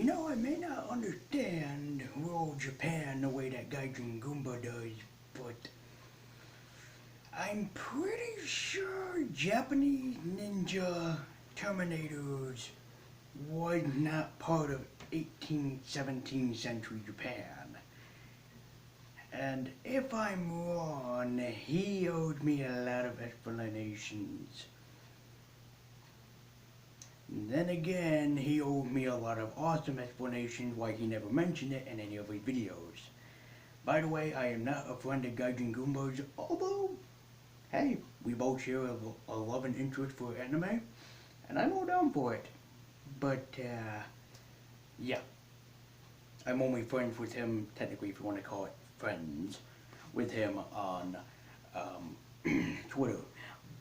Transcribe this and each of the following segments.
I may not understand rural Japan the way that Gaijin Goomba does, but I'm pretty sure Japanese ninja Terminators was not part of 18th, 17th century Japan. And if I'm wrong, he owed me a lot of explanations. Then again, he owed me a lot of awesome explanations why he never mentioned it in any of his videos. By the way, I am not a friend of Gaijin Goombas, although, hey, we both share a love and interest for anime, and I'm all down for it. But, yeah, I'm only friends with him, technically if you want to call it friends, with him on Twitter.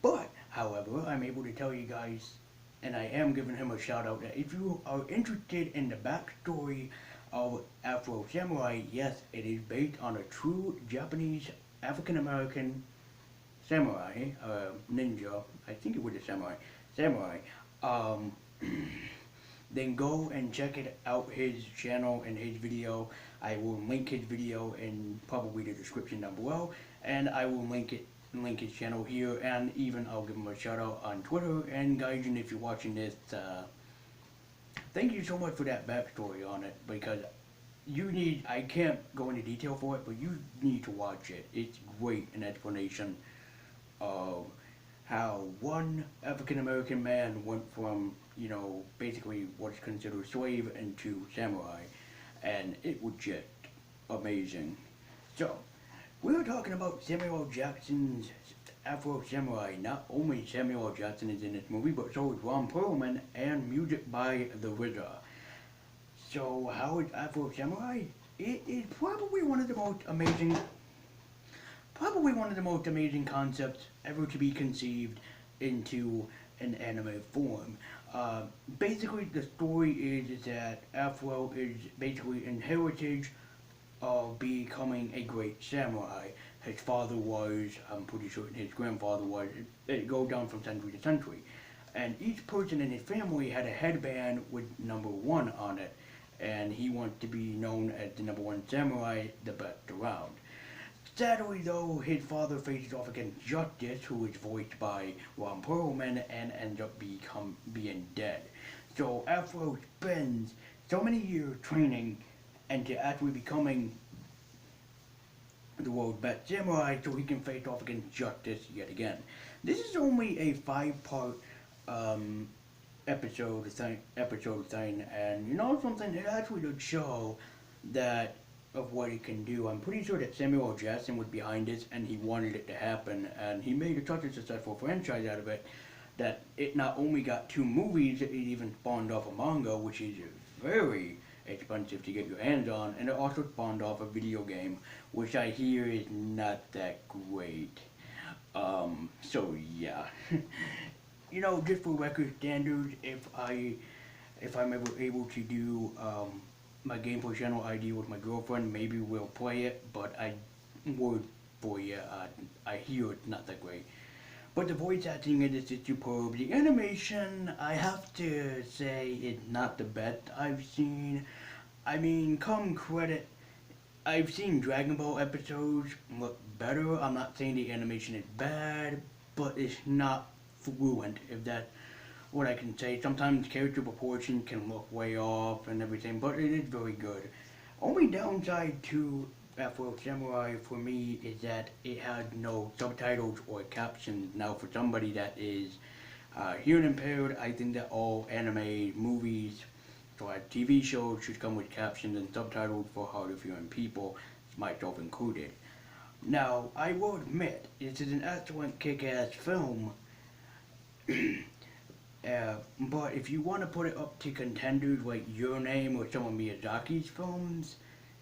But, however, I'm able to tell you guys, and I am giving him a shout out, that if you are interested in the backstory of Afro Samurai, yes, it is based on a true Japanese African American samurai, ninja, I think it was a samurai, um, then go and check it out, his channel and his video. I will link his video in probably the description down below, and I will link his channel here, and even I'll give him a shout out on Twitter. And Gaijin, if you're watching this, thank you so much for that backstory on it, because I can't go into detail for it, but you need to watch it. It's great, an explanation of how one African American man went from, basically what's considered slave into samurai, and it was just amazing. So, we were talking about Samuel Jackson's Afro Samurai. Not only Samuel Jackson is in this movie, but so is Ron Perlman, and music by The RZA. So, how is Afro Samurai? It is probably one of the most amazing concepts ever to be conceived into an anime form. Basically, the story is that Afro is basically in heritage of becoming a great samurai. His father was, I'm pretty sure his grandfather was. It goes down from century to century. And each person in his family had a headband with number one on it. And he wanted to be known as the number one samurai, the best around. Sadly though, his father faces off against Justice, who is voiced by Ron Perlman, and ends up being dead. So Afro spends so many years training into actually becoming the world's best samurai so he can face off against Justice yet again. This is only a 5-part episode thing, and you know something, it actually does show that of what it can do. I'm pretty sure that Samuel Jackson was behind this and he wanted it to happen, and he made such a successful franchise out of it that it not only got 2 movies, it even spawned off a manga, which is very expensive to get your hands on, and it also spawned off a video game, which I hear is not that great. So yeah. Just for record standards, if I'm ever able to do my gameplay channel ID with my girlfriend, maybe we'll play it, but I would for you, I hear it's not that great. But the voice acting in this is superb. The animation, I have to say, is not the best I've seen. I mean, come credit, I've seen Dragon Ball episodes look better. I'm not saying the animation is bad, but it's not fluent, if that's what I can say. Sometimes character proportion can look way off and everything, but it is very good. Only downside to Afro Samurai for me is that it had no subtitles or captions. Now, for somebody that is hearing impaired, I think that all anime movies or TV shows should come with captions and subtitles for hard of hearing people, myself included. Now, I will admit, this is an excellent kick-ass film, but if you want to put it up to contenders like Your Name or some of Miyazaki's films,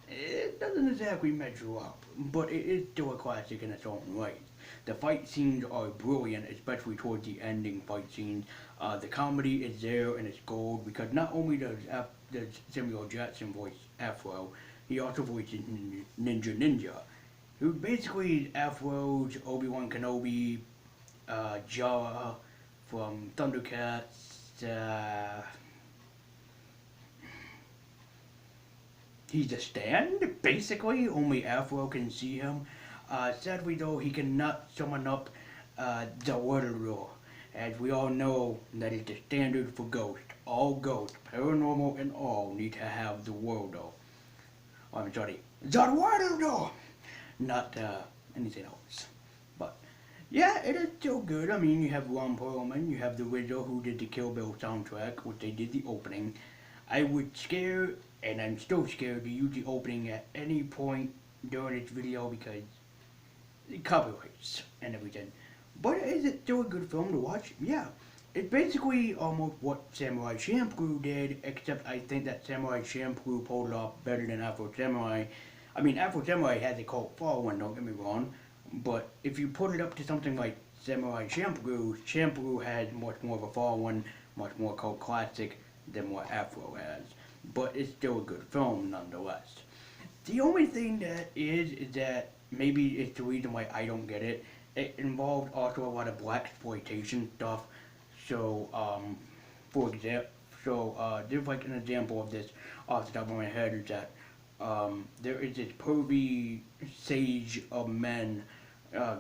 it doesn't exactly measure up, but it is still a classic in its own right. The fight scenes are brilliant, especially towards the ending fight scenes. The comedy is there and it's gold, because not only does Samuel Jackson voice Afro, he also voices Ninja, who basically Afro's Obi-Wan Kenobi, Jara from Thundercats, He's a stand, basically. Only Afro can see him. Sadly, though, he cannot summon up the water. As we all know, that is the standard for ghosts. All ghosts, paranormal and all, need to have the water. I'm sorry, the water, not anything else. But yeah, it is still good. I mean, you have Ron Perlman, you have the Rizzo who did the Kill Bill soundtrack, which they did the opening. I would scare, and I'm still scared to use the opening at any point during this video because it copyrights and everything. But is it still a good film to watch? Yeah. It's basically almost what Samurai Champloo did, except I think that Samurai Champloo pulled it off better than Afro Samurai. I mean, Afro Samurai has a cult following, don't get me wrong, but if you put it up to something like Samurai Champloo, Champloo has much more of a following, much more cult classic than what Afro has. But it's still a good film nonetheless. The only thing that is that maybe it's the reason why I don't get it. It involved also a lot of blaxploitation stuff. So, for example, there's like an example of this off the top of my head is that there is this pervy sage of men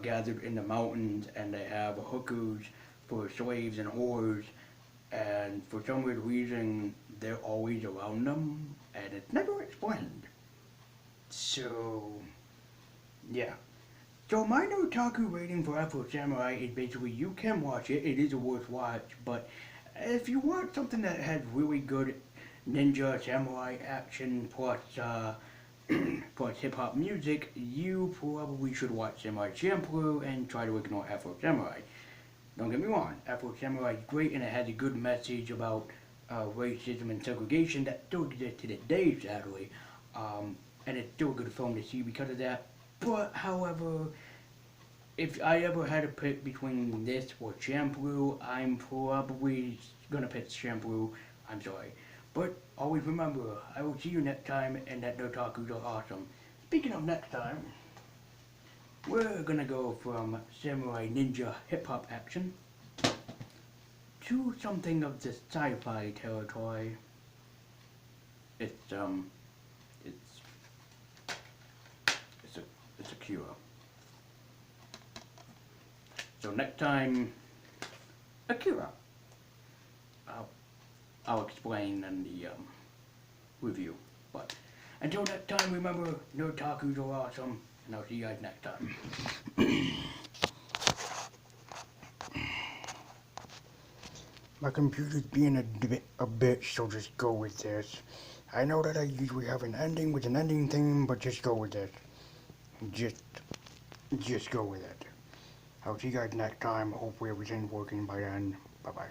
gathered in the mountains, and they have hookers for slaves and whores, and for some weird reason they're always around them, and it's never explained. So, yeah. So my NerdTaku rating for Afro Samurai is basically you can watch it, it is a worth watch, but if you want something that has really good ninja samurai action plus plus hip hop music, you probably should watch Samurai Champloo and try to ignore Afro Samurai. Don't get me wrong, Afro Samurai is great and it has a good message about racism and segregation that still exists to this day, sadly, and it's still a good film to see because of that. But, however, if I ever had to pick between this or Champloo, I'm probably gonna pick Champloo. I'm sorry. But always remember, I will see you next time, and that NerdTakus are awesome. Speaking of next time, we're gonna go from samurai ninja hip hop action to something of the sci-fi territory. It's it's a cure. So next time, Akira. I'll explain in the review. But until next time, remember, NerdTakus are awesome, and I'll see you guys next time. My computer's being a bitch, so just go with this. I know that I usually have an ending with an ending theme, but just go with it. Just go with it. I'll see you guys next time. Hopefully everything's working by then. Bye-bye.